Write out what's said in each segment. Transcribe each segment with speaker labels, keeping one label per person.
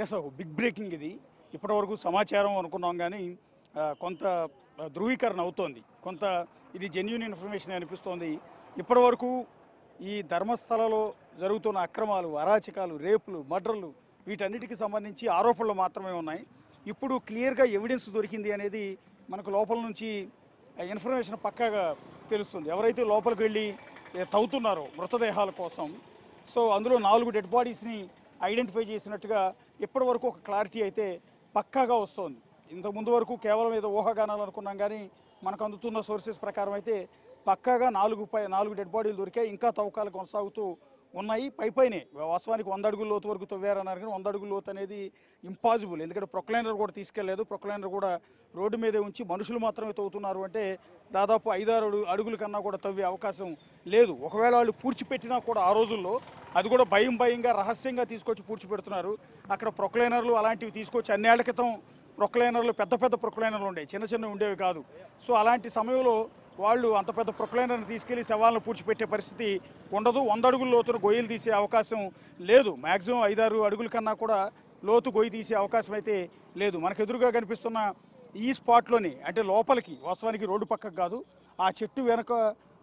Speaker 1: Yes big breaking ఇది. ఇప్పటివరకు సమాచారం అనుకున్నాం కానీ కొంత ధృవీకరణ అవుతోంది. కొంత ఇది జెన్యూన్ ఇన్ఫర్మేషన్ అనిపిస్తోంది. ఇప్పటివరకు ఈ ధర్మస్థలలో జరుగుతున్న అక్రమాలు, అరాచకాలు, రేపులు, మర్డర్లు వీటన్నిటికి సంబంధించి ఆరోపణలు మాత్రమే ఉన్నాయి. ఇప్పుడు క్లియర్గా ఎవిడెన్స్ దొరికింది అనేది మనకు లోపల నుంచి ఇన్ఫర్మేషన్ పక్కాగా తెలుస్తుంది. ఎవరైతే లోపలికి వెళ్ళి తవ్వుతున్నారో మృతదేహాల కోసం, సో అందులో 4 డెడ్ బాడీస్ని ఐడెంటిఫై చేసినట్టుగా ఇప్పటివరకు ఒక క్లారిటీ అయితే పక్కాగా వస్తోంది. ఇంతకుముందు వరకు కేవలం ఏదో ఊహాగానాలు అనుకున్నాం కానీ మనకు అందుతున్న సోర్సెస్ ప్రకారం అయితే పక్కాగా 4 డెడ్ బాడీలు దొరికాయి. ఇంకా తవ్వకాలు కొనసాగుతూ ఉన్నాయి. పైనే వాస్తవానికి 100 అడుగుల లోతు వరకు తవ్వారన్నారు కానీ 100 అడుగుల లోతు అనేది ఇంపాసిబుల్. ఎందుకంటే ప్రొక్లైనర్ కూడా తీసుకెళ్లేదు. ప్రొక్లైనర్ కూడా రోడ్డు మీదే ఉంచి మనుషులు మాత్రమే తవ్వుతున్నారు అంటే దాదాపు 5-6 అడుగుల కన్నా కూడా తవ్వే అవకాశం లేదు. ఒకవేళ వాళ్ళు పూడ్చిపెట్టినా కూడా ఆ రోజుల్లో అది కూడా భయంగా రహస్యంగా తీసుకొచ్చి పూడ్చిపెడుతున్నారు. అక్కడ ప్రొక్లైనర్లు అలాంటివి తీసుకొచ్చి అన్నేళ్ల క్రితం ప్రొక్లైనర్లు పెద్ద ప్రొక్లైనర్లు ఉండేవి, చిన్న ఉండేవి కాదు. సో అలాంటి సమయంలో వాళ్ళు అంత పెద్ద ప్రొక్లైనర్ని తీసుకెళ్లి శవాలను పూడ్చిపెట్టే పరిస్థితి ఉండదు. 100 అడుగుల లోతున గొయ్యలు తీసే అవకాశం లేదు. మ్యాక్సిమం 5-6 అడుగుల కన్నా కూడా లోతు గొయ్యి తీసే అవకాశం అయితే లేదు. మనకు ఎదురుగా కనిపిస్తున్న ఈ స్పాట్లోనే, అంటే లోపలికి వాస్తవానికి రోడ్డు పక్కకు కాదు, ఆ చెట్టు వెనక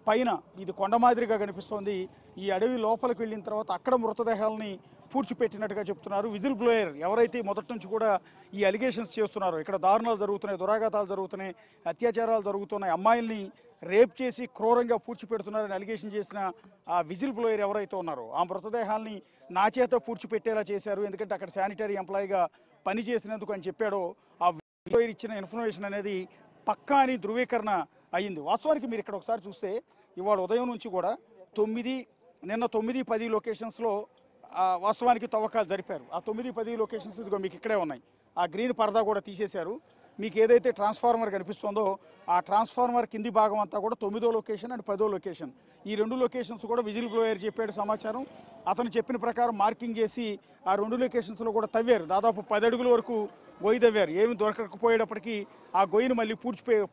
Speaker 1: పైన ఇది కొండ మాదిరిగా కనిపిస్తోంది. ఈ అడవి లోపలికి వెళ్ళిన తర్వాత అక్కడ మృతదేహాలని పూడ్చిపెట్టినట్టుగా చెప్తున్నారు. విజిల్ బ్లోయర్ ఎవరైతే మొదటి నుంచి కూడా ఈ అలిగేషన్స్ చేస్తున్నారో, ఇక్కడ దారుణాలు జరుగుతున్నాయి, దురాఘాతాలు జరుగుతున్నాయి, అత్యాచారాలు జరుగుతున్నాయి, అమ్మాయిల్ని రేప్ చేసి క్రూరంగా పూడ్చిపెడుతున్నారని అలిగేషన్ చేసిన ఆ విజిల్ బ్లోయర్ ఎవరైతే ఉన్నారో ఆ మృతదేహాల్ని నా చేత పూడ్చిపెట్టేలా చేశారు, ఎందుకంటే అక్కడ శానిటరీ ఎంప్లాయీగా పనిచేసినందుకు అని చెప్పాడో ఆ విజిల్ బ్లోయర్ ఇచ్చిన ఇన్ఫర్మేషన్ అనేది పక్కా అని ధృవీకరణ అయ్యింది. వాస్తవానికి మీరు ఇక్కడ ఒకసారి చూస్తే ఇవాళ ఉదయం నుంచి కూడా నిన్న 9-10 లొకేషన్స్లో వాస్తవానికి తవ్వకాలు జరిపారు. ఆ 9-10 లొకేషన్స్ ఇదిగో మీకు ఇక్కడే ఉన్నాయి. ఆ గ్రీన్ పరదా కూడా తీసేశారు. మీకు ఏదైతే ట్రాన్స్ఫార్మర్ కనిపిస్తుందో ఆ ట్రాన్స్ఫార్మర్ కింది భాగం అంతా కూడా 9వ లొకేషన్ అండ్ 10వ లొకేషన్. ఈ 2 లొకేషన్స్ కూడా విజిల్ బ్లోయర్ చెప్పాడు సమాచారం. అతను చెప్పిన ప్రకారం మార్కింగ్ చేసి ఆ 2 లొకేషన్స్లో కూడా తవ్వారు. దాదాపు 10 అడుగుల వరకు గొయ్యి తవ్వారు. ఏమి దొరకకపోయేటప్పటికీ ఆ గొయ్యిని మళ్ళీ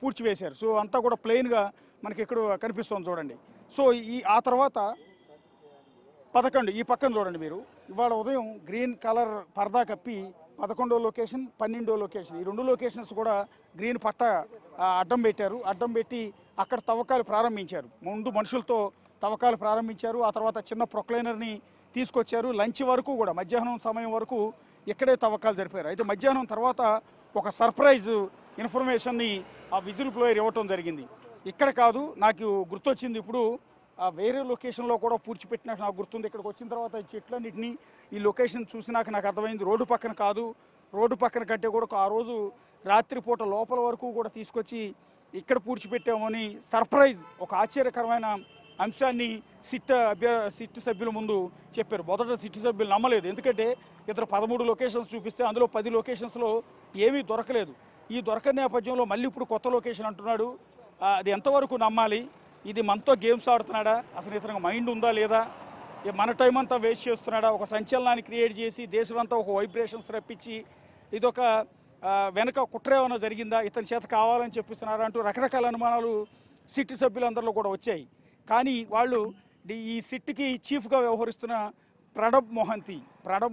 Speaker 1: పూడ్చివేశారు. సో అంతా కూడా ప్లెయిన్గా మనకి ఇక్కడ కనిపిస్తుంది చూడండి. సో ఆ తర్వాత 11 ఈ పక్కన చూడండి మీరు. ఇవాళ ఉదయం గ్రీన్ కలర్ పరదా కప్పి 11వ లొకేషన్, 12వ లొకేషన్, ఈ 2 లొకేషన్స్ కూడా గ్రీన్ పట్ట అడ్డం పెట్టారు. అడ్డం పెట్టి అక్కడ తవ్వకాలు ప్రారంభించారు. ముందు మనుషులతో తవ్వకాలు ప్రారంభించారు. ఆ తర్వాత చిన్న ప్రొక్లైనర్ని తీసుకొచ్చారు. లంచ్ వరకు కూడా మధ్యాహ్నం సమయం వరకు ఇక్కడే తవ్వకాలు జరిపారు. అయితే మధ్యాహ్నం తర్వాత ఒక సర్ప్రైజ్ ఇన్ఫర్మేషన్ని ఆ విజిల్ బ్లోయర్ ఇవ్వటం జరిగింది. ఇక్కడ కాదు, నాకు గుర్తొచ్చింది ఇప్పుడు వేరే లొకేషన్లో కూడా పూడ్చిపెట్టినట్టు నాకు గుర్తుంది. ఇక్కడికి వచ్చిన తర్వాత ఈ చెట్లన్నింటినీ ఈ లొకేషన్ చూసినాక నాకు అర్థమైంది రోడ్డు పక్కన కాదు, రోడ్డు పక్కన కంటే కూడా ఆ రోజు రాత్రిపూట లోపల వరకు కూడా తీసుకొచ్చి ఇక్కడ పూడ్చిపెట్టామని సర్ప్రైజ్, ఒక ఆశ్చర్యకరమైన అంశాన్ని సిట్ సభ్యుల ముందు చెప్పారు. మొదట సిట్ సభ్యులు నమ్మలేదు. ఎందుకంటే ఇతను 13 లొకేషన్స్ చూపిస్తే అందులో 10 లొకేషన్స్లో ఏమీ దొరకలేదు. ఈ దొరకని నేపథ్యంలో మళ్ళీ ఇప్పుడు కొత్త లొకేషన్ అంటున్నాడు. అది ఎంతవరకు నమ్మాలి? ఇది మనతో గేమ్స్ ఆడుతున్నాడా? అసలు ఇతనికి మైండ్ ఉందా లేదా? మన టైం అంతా వేస్ట్ చేస్తున్నాడా? ఒక సంచలనాన్ని క్రియేట్ చేసి దేశమంతా ఒక వైబ్రేషన్స్ రప్పించి ఇదొక వెనక కుట్ర ఏమైనా జరిగిందా, ఇతని చేత కావాలని చెప్పిస్తున్నారా అంటూ రకరకాల అనుమానాలు సిట్ సభ్యులందరిలో కూడా వచ్చాయి. కానీ వాళ్ళు ఈ సిట్కి చీఫ్గా వ్యవహరిస్తున్న ప్రణబ్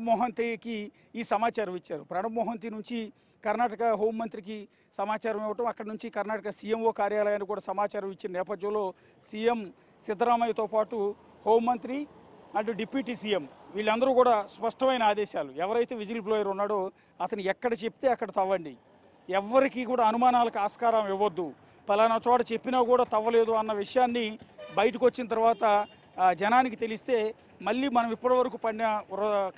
Speaker 1: మొహంతికి ఈ సమాచారం ఇచ్చారు. ప్రణబ్ మొహంతి నుంచి కర్ణాటక హోంమంత్రికి సమాచారం ఇవ్వటం, అక్కడ నుంచి కర్ణాటక సీఎంఓ కార్యాలయానికి కూడా సమాచారం ఇచ్చిన నేపథ్యంలో సీఎం సిద్ధరామయ్యతో పాటు హోంమంత్రి అండ్ డిప్యూటీ సీఎం వీళ్ళందరూ కూడా స్పష్టమైన ఆదేశాలు, ఎవరైతే విజిల్ బ్లోయర్ ఉన్నాడో అతను ఎక్కడ చెప్తే అక్కడ తవ్వండి, ఎవరికి కూడా అనుమానాలకు ఆస్కారం ఇవ్వద్దు, పలానా చోట చెప్పినా కూడా తవ్వలేదు అన్న విషయాన్ని బయటకు వచ్చిన తర్వాత జనానికి తెలిస్తే మళ్ళీ మనం ఇప్పటివరకు పడిన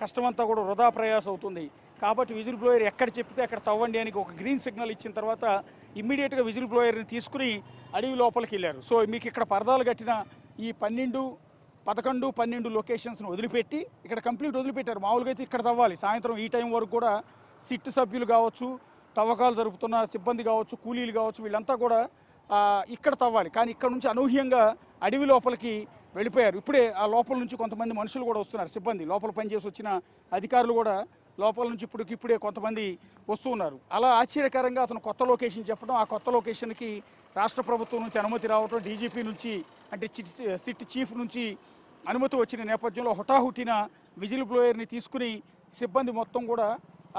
Speaker 1: కష్టమంతా కూడా వృధా ప్రయాసం అవుతుంది. కాబట్టి విజిల్ బ్లోయర్ ఎక్కడ చెప్తే అక్కడ తవ్వండి అని ఒక గ్రీన్ సిగ్నల్ ఇచ్చిన తర్వాత ఇమ్మీడియట్గా విజిల్ బ్లోయర్ని తీసుకుని అడవి లోపలికి వెళ్ళారు. సో మీకు ఇక్కడ పరదాలు కట్టిన ఈ 11, 12 లొకేషన్స్ను వదిలిపెట్టి ఇక్కడ కంప్లీట్ వదిలిపెట్టారు. మామూలుగా అయితే ఇక్కడ తవ్వాలి. సాయంత్రం ఈ టైం వరకు కూడా సిట్ సభ్యులు కావచ్చు, తవ్వకాలు జరుపుతున్న సిబ్బంది కావచ్చు, కూలీలు కావచ్చు, వీళ్ళంతా కూడా ఇక్కడ తవ్వాలి. కానీ ఇక్కడ నుంచి అనూహ్యంగా అడవి లోపలికి వెళ్ళిపోయారు. ఇప్పుడే ఆ లోపల నుంచి కొంతమంది మనుషులు కూడా వస్తున్నారు. సిబ్బంది లోపల పనిచేసి వచ్చిన అధికారులు కూడా లోపల నుంచి ఇప్పుడే కొంతమంది వస్తూ ఉన్నారు. అలా ఆశ్చర్యకరంగా అతను కొత్త లొకేషన్ చెప్పడం, ఆ కొత్త లొకేషన్కి రాష్ట్ర ప్రభుత్వం నుంచి అనుమతి రావడం, డీజీపీ నుంచి అంటే సిట్ చీఫ్ నుంచి అనుమతి వచ్చిన నేపథ్యంలో హుటాహుటిన విజిల్ బ్లోయర్ని తీసుకుని సిబ్బంది మొత్తం కూడా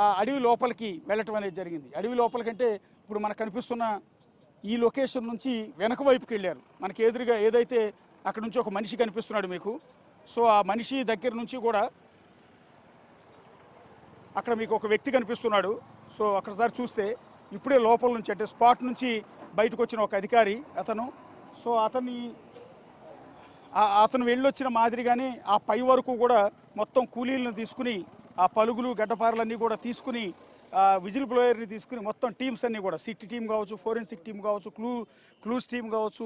Speaker 1: ఆ అడవి లోపలికి వెళ్ళటం అనేది జరిగింది. అడవి లోపలికంటే ఇప్పుడు మనకు కనిపిస్తున్న ఈ లొకేషన్ నుంచి వెనక వైపుకి వెళ్ళారు. మనకి ఎదురుగా ఏదైతే అక్కడ నుంచి ఒక మనిషి కనిపిస్తున్నాడు మీకు, సో ఆ మనిషి దగ్గర నుంచి కూడా అక్కడ మీకు ఒక వ్యక్తి కనిపిస్తున్నాడు. సో అక్కడసారి చూస్తే ఇప్పుడే లోపల నుంచి అంటే స్పాట్ నుంచి బయటకు వచ్చిన ఒక అధికారి అతను. సో అతను వెళ్ళొచ్చిన మాదిరిగానే ఆ పై వరకు కూడా మొత్తం కూలీలను తీసుకుని ఆ పలుగులు గడ్డపారలన్నీ కూడా తీసుకుని విజిల్ బ్లోయర్ని తీసుకుని మొత్తం టీమ్స్ అన్నీ కూడా సిట్ టీం కావచ్చు, ఫోరెన్సిక్ టీం కావచ్చు, క్లూస్ టీం కావచ్చు,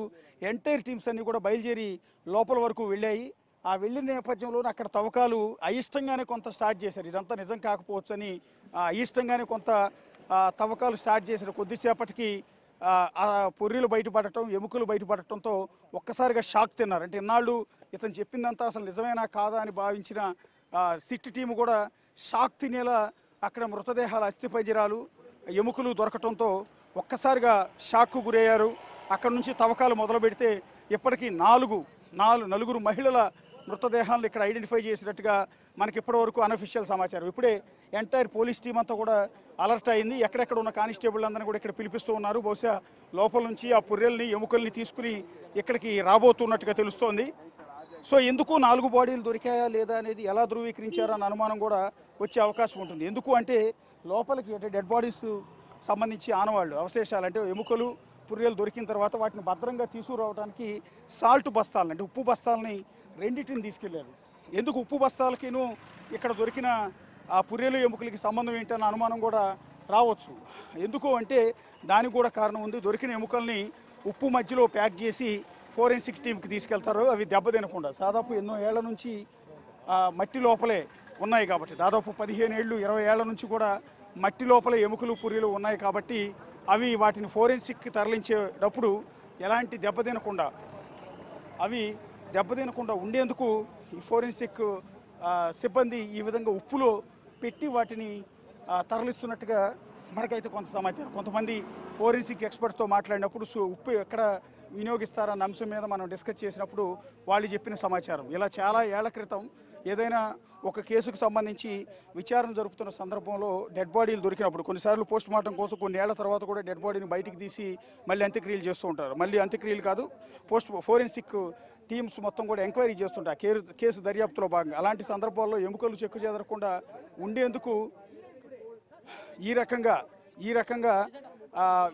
Speaker 1: ఎంటైర్ టీమ్స్ అన్నీ కూడా బయలుదేరి లోపల వరకు వెళ్ళాయి. ఆ వెళ్ళిన నేపథ్యంలోనే అక్కడ తవ్వకాలు అయిష్టంగానే కొంత స్టార్ట్ చేశారు. ఇదంతా నిజం కాకపోవచ్చు అని అయిష్టంగానే కొంత తవ్వకాలు స్టార్ట్ చేశారు. కొద్దిసేపటికి ఆ పొర్రీలు బయటపడటం, ఎముకలు బయటపడటంతో ఒక్కసారిగా షాక్ తిన్నారు. అంటే ఇన్నాళ్ళు ఇతను చెప్పిందంతా అసలు నిజమేనా కాదా అని భావించిన సిట్ టీము కూడా షాక్ తినేలా అక్కడ మృతదేహాల అస్థిపంజరాలు, ఎముకలు దొరకటంతో ఒక్కసారిగా షాక్కు గురయ్యారు. అక్కడ నుంచి తవ్వకాలు మొదలు పెడితే ఇప్పటికీ నలుగురు మహిళల మృతదేహాలను ఇక్కడ ఐడెంటిఫై చేసినట్టుగా మనకి ఇప్పటివరకు అనఫిషియల్ సమాచారం. ఇప్పుడే ఎంటైర్ పోలీస్ టీం అంతా కూడా అలర్ట్ అయింది. ఎక్కడెక్కడ ఉన్న కానిస్టేబుల్ అందరినీ కూడా ఇక్కడ పిలిపిస్తూ ఉన్నారు. బహుశా లోపల నుంచి ఆ పుర్రెల్ని, ఎముకల్ని తీసుకుని ఇక్కడికి రాబోతున్నట్టుగా తెలుస్తోంది. సో ఎందుకు 4 బాడీలు దొరికాయా లేదా అనేది ఎలా ధృవీకరించారో అన్న అనుమానం కూడా వచ్చే అవకాశం ఉంటుంది. ఎందుకు అంటే లోపలికి అంటే డెడ్ బాడీస్ సంబంధించి ఆనవాళ్ళు, అవశేషాలు అంటే ఎముకలు, పుర్రెలు దొరికిన తర్వాత వాటిని భద్రంగా తీసుకురావడానికి సాల్ట్ బస్తాలను అంటే ఉప్పు బస్తాలని రెండింటిని తీసుకెళ్లారు. ఎందుకు ఉప్పు బస్తాలకిను ఇక్కడ దొరికిన ఆ పుర్రెలు, ఎముకలకి సంబంధం ఏంటన్న అనుమానం కూడా రావచ్చు. ఎందుకు అంటే దానికి కూడా కారణం ఉంది. దొరికిన ఎముకల్ని ఉప్పు మధ్యలో ప్యాక్ చేసి ఫోరెన్సిక్ టీంకి తీసుకెళ్తారు. అవి దెబ్బతినకుండా దాదాపు ఎన్నో ఏళ్ల నుంచి మట్టి లోపలే ఉన్నాయి కాబట్టి, దాదాపు 15 ఏళ్ళు 20 ఏళ్ల నుంచి కూడా మట్టి లోపలే ఎముకలు, పుర్రెలు ఉన్నాయి కాబట్టి అవి వాటిని ఫోరెన్సిక్కి తరలించేటప్పుడు ఎలాంటి దెబ్బతినకుండా ఉండేందుకు ఈ ఫోరెన్సిక్ సిబ్బంది ఈ విధంగా ఉప్పులో పెట్టి వాటిని తరలిస్తున్నట్టుగా మనకైతే కొంత సమాచారం. కొంతమంది ఫోరెన్సిక్ ఎక్స్పర్ట్స్తో మాట్లాడినప్పుడు ఉప్పు ఎక్కడ వినియోగిస్తారన్న అంశం మీద మనం డిస్కస్ చేసినప్పుడు వాళ్ళు చెప్పిన సమాచారం ఇలా చాలా ఏళ్ల క్రితం ఏదైనా ఒక కేసుకు సంబంధించి విచారణ జరుపుతున్న సందర్భంలో డెడ్ బాడీలు దొరికినప్పుడు కొన్నిసార్లు పోస్ట్ మార్టం కోసం కొన్ని ఏళ్ల తర్వాత కూడా డెడ్ బాడీని బయటికి తీసి మళ్ళీ అంత్యక్రియలు చేస్తూ ఉంటారు. మళ్ళీ అంత్యక్రియలు కాదు, ఫోరెన్సిక్ టీమ్స్ మొత్తం కూడా ఎంక్వైరీ చేస్తుంటారు కేసు దర్యాప్తులో భాగంగా. అలాంటి సందర్భాల్లో ఎముకలు చెక్కు చెదరకుండా ఉండేందుకు ఈ రకంగా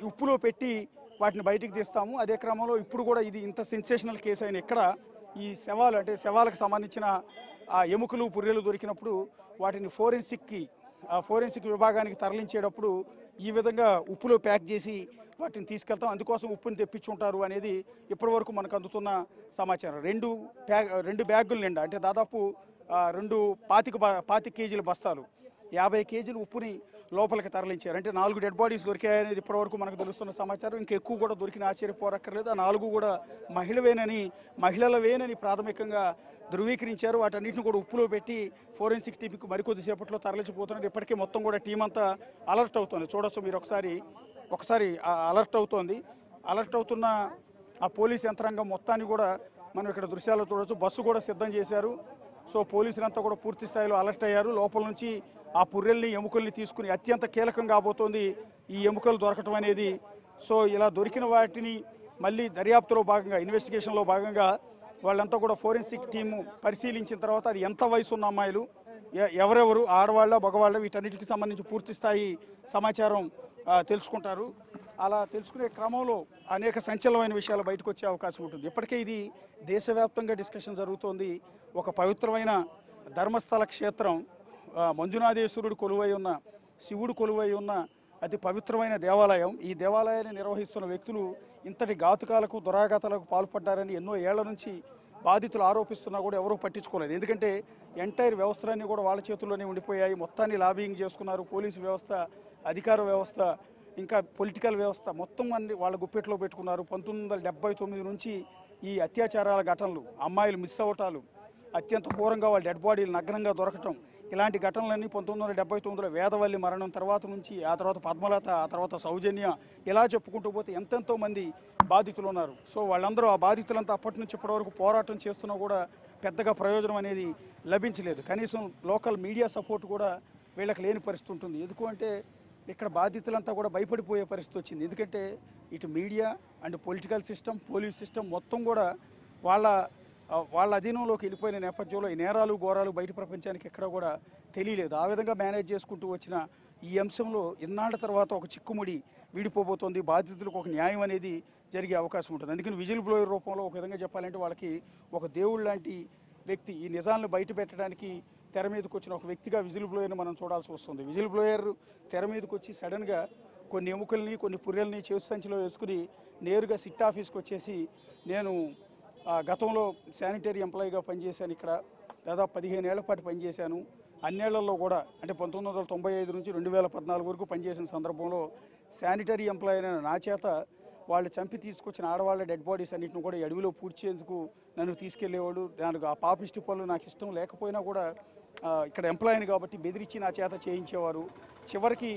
Speaker 1: ఉప్పులో పెట్టి వాటిని బయటికి తీస్తాము. అదే క్రమంలో ఇప్పుడు కూడా ఇది ఇంత సెన్సేషనల్ కేసు అయిన ఇక్కడ ఈ శవాలకు సంబంధించిన ఎముకలు, పుర్రెలు దొరికినప్పుడు వాటిని ఫోరెన్సిక్ విభాగానికి తరలించేటప్పుడు ఈ విధంగా ఉప్పులో ప్యాక్ చేసి వాటిని తీసుకెళ్తాం. అందుకోసం ఉప్పుని తెప్పించుంటారు అనేది ఇప్పటివరకు మనకు అందుతున్న సమాచారం. 2 బ్యాగుల నిండా అంటే దాదాపు 25 కేజీల బస్తాలు 50 కేజీలు ఉప్పుని లోపలికి తరలించారు. అంటే 4 డెడ్ బాడీస్ దొరికాయనేది ఇప్పటివరకు మనకు తెలుస్తున్న సమాచారం. ఇంకా ఎక్కువ కూడా దొరికిన ఆశ్చర్యపోరక్కర్లేదు. ఆ 4 కూడా మహిళలవేనని ప్రాథమికంగా ధృవీకరించారు. వాటన్నిటిని కూడా ఉప్పులో పెట్టి ఫోరెన్సిక్ టీంకి మరికొద్దిసేపట్లో తరలించిపోతున్నారు. ఇప్పటికే మొత్తం కూడా టీం అంతా అలర్ట్ అవుతుంది. చూడొచ్చు మీరు ఒకసారి అలర్ట్ అవుతున్న ఆ పోలీస్ యంత్రాంగం మొత్తాన్ని కూడా మనం ఇక్కడ దృశ్యాల్లో చూడవచ్చు. బస్సు కూడా సిద్ధం చేశారు. సో పోలీసులంతా కూడా పూర్తి స్థాయిలో అలర్ట్ అయ్యారు. లోపల నుంచి ఆ పుర్రెల్ని, ఎముకల్ని తీసుకుని అత్యంత కీలకం కాబోతోంది ఈ ఎముకలు దొరకటం అనేది. సో ఇలా దొరికిన వాటిని మళ్ళీ దర్యాప్తులో భాగంగా, ఇన్వెస్టిగేషన్లో భాగంగా వాళ్ళంతా కూడా ఫోరెన్సిక్ టీము పరిశీలించిన తర్వాత అది ఎంత వయసు ఉన్న అమ్మాయిలు, ఎవరెవరు, ఆడవాళ్ళ, మగవాళ్ళ, వీటన్నిటికి సంబంధించి పూర్తి స్థాయి సమాచారం తెలుసుకుంటారు. అలా తెలుసుకునే క్రమంలో అనేక సంచలనమైన విషయాలు బయటకు వచ్చే అవకాశం ఉంటుంది. ఇప్పటికే ఇది దేశవ్యాప్తంగా డిస్కషన్ జరుగుతోంది. ఒక పవిత్రమైన ధర్మస్థల క్షేత్రం, మంజునాథేశ్వరుడు కొలువై ఉన్న, శివుడు కొలువై ఉన్న అతి పవిత్రమైన దేవాలయం. ఈ దేవాలయాన్ని నిర్వహిస్తున్న వ్యక్తులు ఇంతటి ఘాతుకాలకు, దురాఘాతాలకు పాల్పడ్డారని ఎన్నో ఏళ్ల నుంచి బాధితులు ఆరోపిస్తున్నా కూడా ఎవరూ పట్టించుకోలేదు. ఎందుకంటే ఎంటైర్ వ్యవస్థలన్నీ కూడా వాళ్ళ చేతుల్లోనే ఉండిపోయాయి. మొత్తాన్ని లాబింగ్ చేసుకున్నారు. పోలీసు వ్యవస్థ, అధికార వ్యవస్థ, ఇంకా పొలిటికల్ వ్యవస్థ మొత్తం అన్ని వాళ్ళ గుప్పెట్లో పెట్టుకున్నారు. 1979 నుంచి ఈ అత్యాచారాల ఘటనలు, అమ్మాయిలు మిస్ అవ్వటాలు, అత్యంత ఘోరంగా వాళ్ళ డెడ్ బాడీలు నగ్నంగా దొరకటం, ఇలాంటి ఘటనలన్నీ 1979లో వేదవల్లి మరణం తర్వాత నుంచి, ఆ తర్వాత పద్మలత, ఆ తర్వాత సౌజన్య, ఇలా చెప్పుకుంటూ పోతే ఎంతెంతో మంది బాధితులు ఉన్నారు. సో వాళ్ళందరూ, ఆ బాధితులంతా అప్పటి నుంచి ఇప్పటివరకు పోరాటం చేస్తున్నా కూడా పెద్దగా ప్రయోజనం అనేది లభించలేదు. కనీసం లోకల్ మీడియా సపోర్ట్ కూడా వీళ్ళకి లేని పరిస్థితి ఉంటుంది. ఎందుకు అంటే ఇక్కడ బాధితులంతా కూడా భయపడిపోయే పరిస్థితి వచ్చింది. ఎందుకంటే ఇటు media and political system, police system మొత్తం కూడా వాళ్ళ వాళ్ళ అధీనంలోకి వెళ్ళిపోయిన నేపథ్యంలో ఈ నేరాలు ఘోరాలు బయట ప్రపంచానికి ఎక్కడ కూడా తెలియలేదు. ఆ విధంగా మేనేజ్ చేసుకుంటూ వచ్చిన ఈ అంశంలో ఇన్నాళ్ళ తర్వాత ఒక చిక్కుముడి వీడిపోబోతోంది. బాధితులకు ఒక న్యాయం అనేది జరిగే అవకాశం ఉంటుంది. అందుకని విజిల్ బ్లోయర్ రూపంలో ఒక విధంగా చెప్పాలంటే వాళ్ళకి ఒక దేవుడు లాంటి వ్యక్తి ఈ నిజాలను బయట పెట్టడానికి తెర మీదకి వచ్చిన ఒక వ్యక్తిగా విజిల్ బ్లోయర్ని మనం చూడాల్సి వస్తుంది. విజిల్ బ్లోయర్ తెర మీదకి వచ్చి సడన్గా కొన్ని ఎముకల్ని కొన్ని పుర్రెల్ని చేసు సంచిలో వేసుకుని నేరుగా సిట్ ఆఫీస్కి వచ్చేసి నేను గతంలో శానిటరీ ఎంప్లాయీగా పనిచేశాను. ఇక్కడ దాదాపు 15 ఏళ్ల పాటు పనిచేశాను. అన్నేళ్లలో కూడా అంటే 1995 నుంచి 2014 వరకు పనిచేసిన సందర్భంలో శానిటరీ ఎంప్లాయీ అయిన నా చేత వాళ్ళు చంపి తీసుకొచ్చిన ఆడవాళ్ళ డెడ్ బాడీస్ అన్నింటిని కూడా ఈ అడవిలో పూడ్చేందుకు నన్ను తీసుకెళ్లేవాడు. దానికి ఆ పాపిష్టి పనులు నాకు ఇష్టం లేకపోయినా కూడా ఇక్కడ ఎంప్లాయీని కాబట్టి బెదిరించి నా చేత చేయించేవారు. చివరికి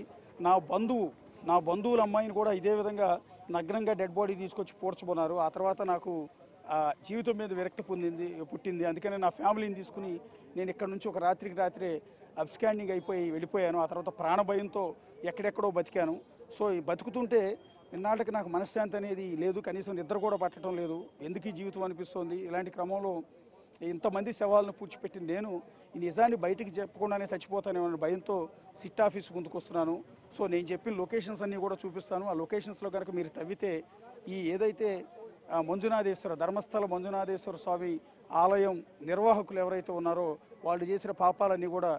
Speaker 1: నా బంధువుల అమ్మాయిని కూడా ఇదే విధంగా నగ్నంగా డెడ్ బాడీ తీసుకొచ్చి పూడ్చబోనారు. ఆ తర్వాత నాకు జీవితం మీద విరక్తి పుట్టింది. అందుకని నా ఫ్యామిలీని తీసుకుని నేను ఇక్కడ నుంచి ఒక రాత్రికి రాత్రే అబ్స్కాండింగ్ అయిపోయి వెళ్ళిపోయాను. ఆ తర్వాత ప్రాణభయంతో ఎక్కడెక్కడో బతికాను. సో ఈ బతుకుతుంటే ఇన్నాళ్ళకి నాకు మనశ్శాంతి అనేది లేదు, కనీసం నిద్ర కూడా పట్టడం లేదు. ఎందుకు ఈ జీవితం అనిపిస్తుంది. ఇలాంటి క్రమంలో ఇంతమంది శవాలను పూడ్చిపెట్టిన నేను ఈ నిజాన్ని బయటికి చెప్పకుండానే చచ్చిపోతానేమన్న భయంతో సిట్ ఆఫీస్ ముందుకు వస్తున్నాను. సో నేను చెప్పిన లొకేషన్స్ అన్నీ కూడా చూపిస్తాను. ఆ లొకేషన్స్లో కనుక మీరు తవ్వితే ఈ ఏదైతే ధర్మస్థల మంజునాథేశ్వర స్వామి ఆలయం నిర్వాహకులు ఎవరైతే ఉన్నారో వాళ్ళు చేసిన పాపాలన్నీ కూడా